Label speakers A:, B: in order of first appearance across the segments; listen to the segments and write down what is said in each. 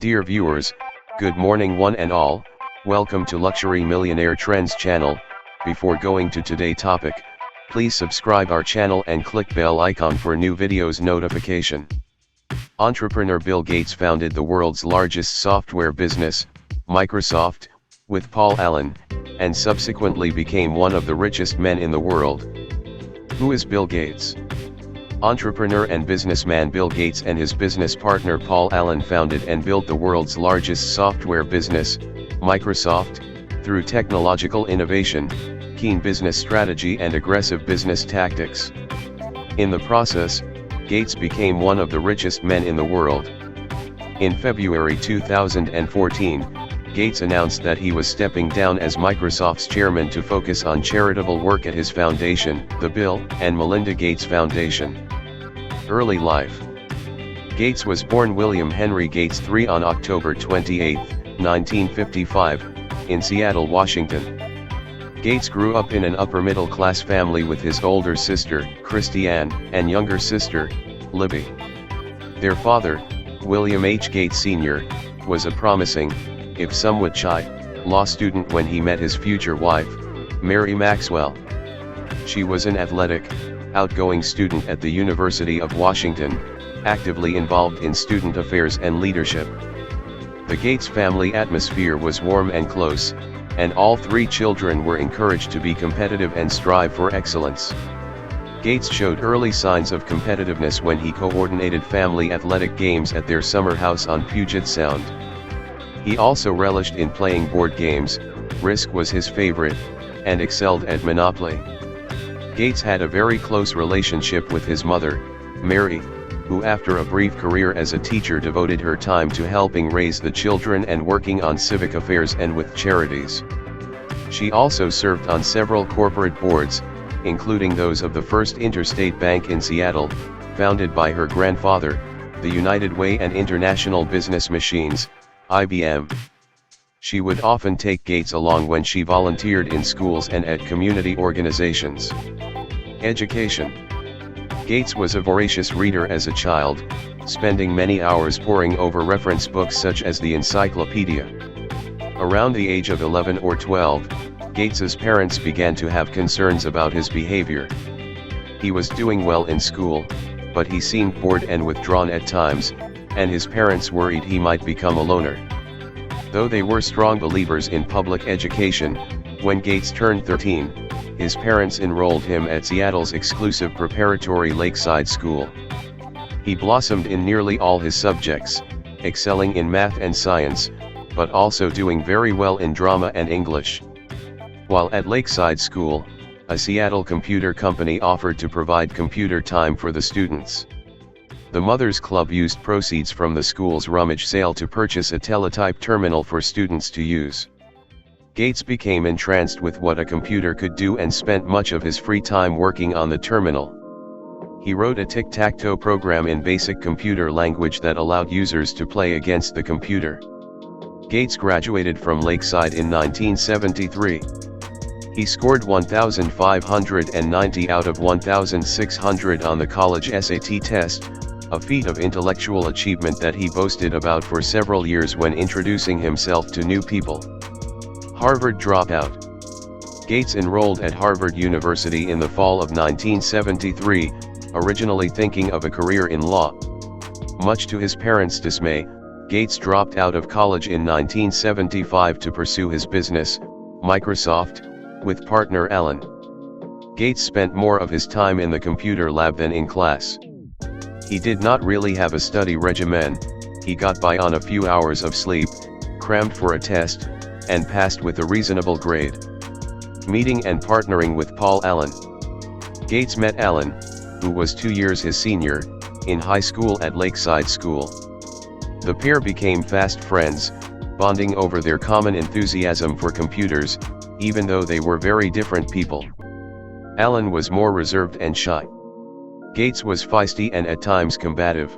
A: Dear viewers, good morning one and all, welcome to Luxury Millionaire Trends channel. Before going to today's topic, please subscribe our channel and click bell icon for new videos notification. Entrepreneur Bill Gates founded the world's largest software business, Microsoft, with Paul Allen, and subsequently became one of the richest men in the world. Who is Bill Gates? Entrepreneur and businessman Bill Gates and his business partner Paul Allen founded and built the world's largest software business, Microsoft, through technological innovation, keen business strategy and aggressive business tactics. In the process, Gates became one of the richest men in the world. In February 2014, Gates announced that he was stepping down as Microsoft's chairman to focus on charitable work at his foundation, the Bill and Melinda Gates Foundation. Early life. Gates was born William Henry Gates III on October 28, 1955, in Seattle, Washington. Gates grew up in an upper-middle-class family with his older sister, Christiane, and younger sister, Libby. Their father, William H. Gates Sr., was a promising, if somewhat shy, law student when he met his future wife, Mary Maxwell. She was an athletic, outgoing student at the University of Washington, actively involved in student affairs and leadership. The Gates family atmosphere was warm and close, and all three children were encouraged to be competitive and strive for excellence. Gates showed early signs of competitiveness when he coordinated family athletic games at their summer house on Puget Sound. He also relished in playing board games, Risk was his favorite, and excelled at Monopoly. Gates had a very close relationship with his mother, Mary, who after a brief career as a teacher devoted her time to helping raise the children and working on civic affairs and with charities. She also served on several corporate boards, including those of the First Interstate Bank in Seattle, founded by her grandfather, the United Way and International Business Machines, IBM. She would often take Gates along when she volunteered in schools and at community organizations. Education. Gates was a voracious reader as a child, spending many hours poring over reference books such as the Encyclopedia. Around the age of 11 or 12, Gates's parents began to have concerns about his behavior. He was doing well in school, but he seemed bored and withdrawn at times, and his parents worried he might become a loner. Though they were strong believers in public education, when Gates turned 13, his parents enrolled him at Seattle's exclusive preparatory Lakeside School. He blossomed in nearly all his subjects, excelling in math and science, but also doing very well in drama and English. While at Lakeside School, a Seattle computer company offered to provide computer time for the students. The Mothers Club used proceeds from the school's rummage sale to purchase a teletype terminal for students to use. Gates became entranced with what a computer could do and spent much of his free time working on the terminal. He wrote a tic-tac-toe program in basic computer language that allowed users to play against the computer. Gates graduated from Lakeside in 1973. He scored 1,590 out of 1,600 on the college SAT test, a feat of intellectual achievement that he boasted about for several years when introducing himself to new people. Harvard dropout. Gates enrolled at Harvard University in the fall of 1973, originally thinking of a career in law. Much to his parents' dismay, Gates dropped out of college in 1975 to pursue his business, Microsoft, with partner Allen. Gates spent more of his time in the computer lab than in class. He did not really have a study regimen, he got by on a few hours of sleep, crammed for a test, and passed with a reasonable grade. Meeting and partnering with Paul Allen. Gates met Allen, who was 2 years his senior, in high school at Lakeside School. The pair became fast friends, bonding over their common enthusiasm for computers, even though they were very different people. Allen was more reserved and shy. Gates was feisty and at times combative.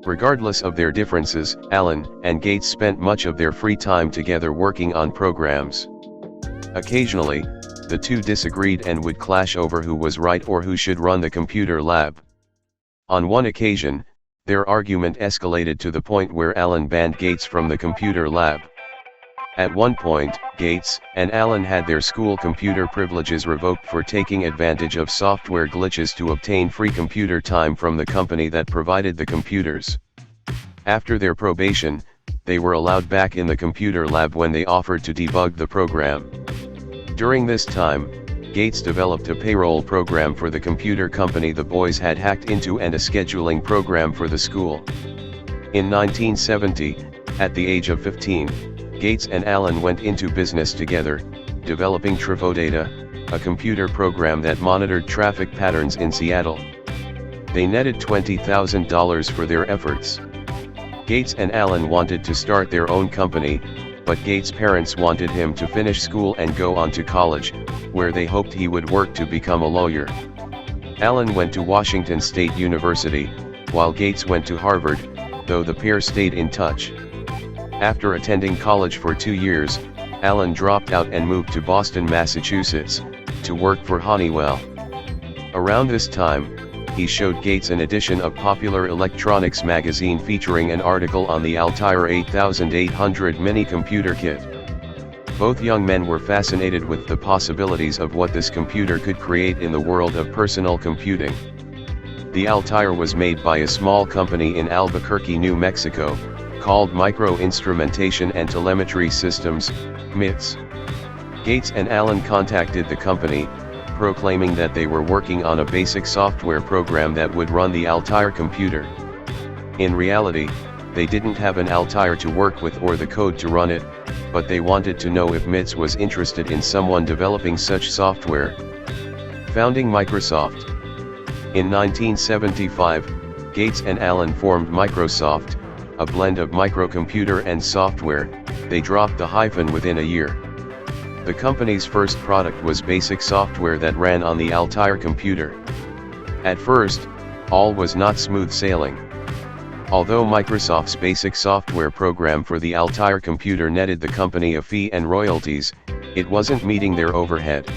A: Regardless of their differences, Allen and Gates spent much of their free time together working on programs. Occasionally, the two disagreed and would clash over who was right or who should run the computer lab. On one occasion, Their argument escalated to the point where Allen banned Gates from the computer lab. At one point, Gates and Allen had their school computer privileges revoked for taking advantage of software glitches to obtain free computer time from the company that provided the computers. After their probation, they were allowed back in the computer lab when they offered to debug the program. During this time, Gates developed a payroll program for the computer company the boys had hacked into and a scheduling program for the school. In 1970, at the age of 15, Gates and Allen went into business together, developing TrevoData, a computer program that monitored traffic patterns in Seattle. They netted $20,000 for their efforts. Gates and Allen wanted to start their own company, but Gates' parents wanted him to finish school and go on to college, where they hoped he would work to become a lawyer. Allen went to Washington State University, while Gates went to Harvard, though the pair stayed in touch. After attending college for 2 years, Allen dropped out and moved to Boston, Massachusetts, to work for Honeywell. Around this time, he showed Gates an edition of Popular Electronics magazine featuring an article on the Altair 8800 mini computer kit. Both young men were fascinated with the possibilities of what this computer could create in the world of personal computing. The Altair was made by a small company in Albuquerque, New Mexico, called Micro Instrumentation and Telemetry Systems, MITS. Gates and Allen contacted the company, proclaiming that they were working on a basic software program that would run the Altair computer. In reality, they didn't have an Altair to work with or the code to run it, but they wanted to know if MITS was interested in someone developing such software. Founding Microsoft. In 1975, Gates and Allen formed Microsoft, a blend of microcomputer and software. They dropped the hyphen within a year. The company's first product was basic software that ran on the Altair computer. At first, all was not smooth sailing. Although Microsoft's basic software program for the Altair computer netted the company a fee and royalties, it wasn't meeting their overhead.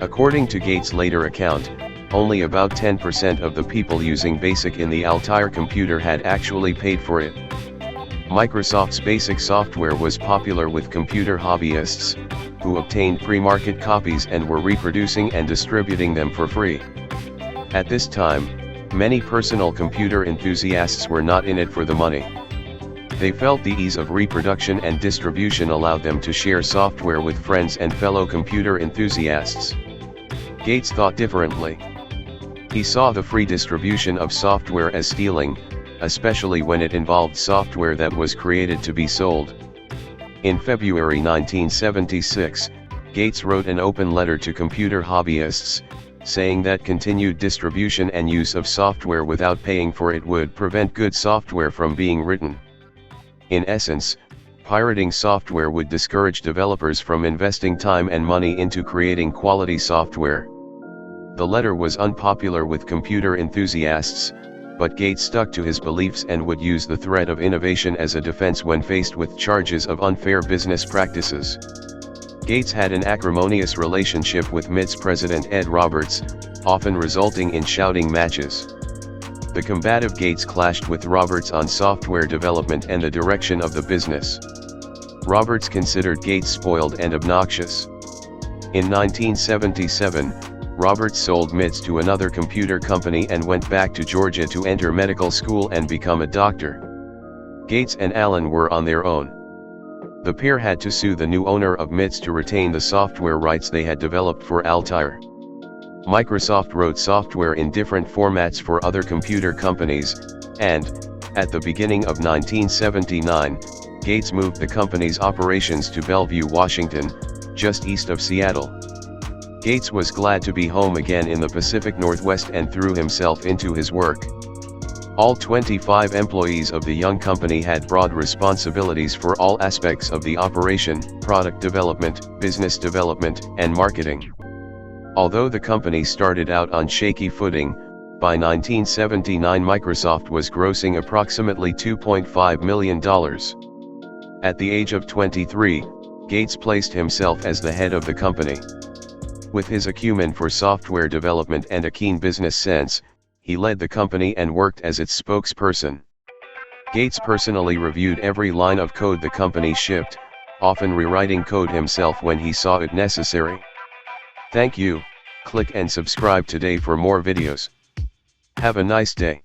A: According to Gates' later account, only about 10% of the people using BASIC in the Altair computer had actually paid for it. Microsoft's basic software was popular with computer hobbyists, who obtained pre-market copies and were reproducing and distributing them for free. At this time, many personal computer enthusiasts were not in it for the money. They felt the ease of reproduction and distribution allowed them to share software with friends and fellow computer enthusiasts. Gates thought differently. He saw the free distribution of software as stealing, especially when it involved software that was created to be sold. In February 1976, Gates wrote an open letter to computer hobbyists, saying that continued distribution and use of software without paying for it would prevent good software from being written. In essence, pirating software would discourage developers from investing time and money into creating quality software. The letter was unpopular with computer enthusiasts, but Gates stuck to his beliefs and would use the threat of innovation as a defense when faced with charges of unfair business practices. Gates had an acrimonious relationship with MITS president Ed Roberts, often resulting in shouting matches. The combative Gates clashed with Roberts on software development and the direction of the business. Roberts considered Gates spoiled and obnoxious. In 1977, Roberts sold MITS to another computer company and went back to Georgia to enter medical school and become a doctor. Gates and Allen were on their own. The pair had to sue the new owner of MITS to retain the software rights they had developed for Altair. Microsoft wrote software in different formats for other computer companies, and, at the beginning of 1979, Gates moved the company's operations to Bellevue, Washington, just east of Seattle. Gates was glad to be home again in the Pacific Northwest and threw himself into his work. All 25 employees of the young company had broad responsibilities for all aspects of the operation, product development, business development, and marketing. Although the company started out on shaky footing, by 1979 Microsoft was grossing approximately $2.5 million. At the age of 23, Gates placed himself as the head of the company. With his acumen for software development and a keen business sense, he led the company and worked as its spokesperson. Gates personally reviewed every line of code the company shipped, often rewriting code himself when he saw it necessary. Thank you. Click and subscribe today for more videos. Have a nice day.